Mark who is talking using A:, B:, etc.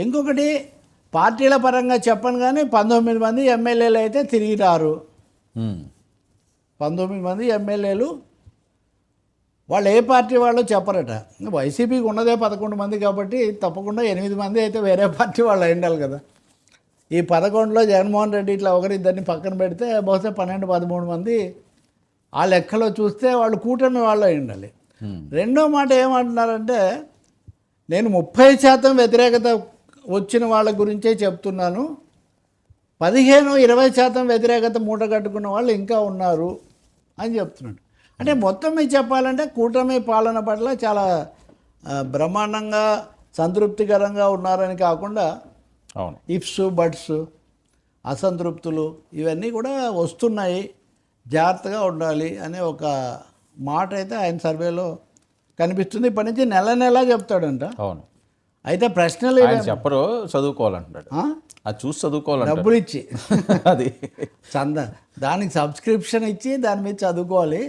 A: ఇంకొకటి పార్టీల పరంగా చెప్పను కానీ 19 మంది ఎమ్మెల్యేలు అయితే తిరిగి రారు. 19 మంది ఎమ్మెల్యేలు వాళ్ళు ఏ పార్టీ వాళ్ళు చెప్పరట. వైసీపీకి ఉన్నదే 11 మంది కాబట్టి తప్పకుండా 8 మంది అయితే వేరే పార్టీ వాళ్ళు అయి ఉండాలి కదా. ఈ 11లో జగన్మోహన్ రెడ్డి ఇట్లా ఒకరిద్దరిని పక్కన పెడితే బహుశా 12-13 మంది ఆ లెక్కలో చూస్తే వాళ్ళు కూటమి వాళ్ళు అయి ఉండాలి. రెండో మాట ఏమంటున్నారంటే, నేను 30% వ్యతిరేకత వచ్చిన వాళ్ళ గురించే చెప్తున్నాను, 15-20% వ్యతిరేకత మూట కట్టుకున్న వాళ్ళు ఇంకా ఉన్నారు అని చెప్తున్నాడు. అంటే మొత్తం మీద చెప్పాలంటే కూటమి పాలన పట్ల చాలా బ్రహ్మాండంగా సంతృప్తికరంగా ఉన్నారని కాకుండా ఇఫ్స్ బట్స్ అసంతృప్తులు ఇవన్నీ కూడా వస్తున్నాయి, జాగ్రత్తగా ఉండాలి అనే ఒక మాట అయితే ఆయన సర్వేలో కనిపిస్తుంది. ఇప్పటి నుంచి నెల చెప్తాడంట.
B: అవును.
A: అయితే ప్రశ్నలు
B: చెప్పరు, చదువుకోవాలంటాడు. అది చూసి చదువుకోవాలి,
A: డబ్బులు ఇచ్చి
B: అది
A: దానికి సబ్స్క్రిప్షన్ ఇచ్చి దాని మీద చదువుకోవాలి.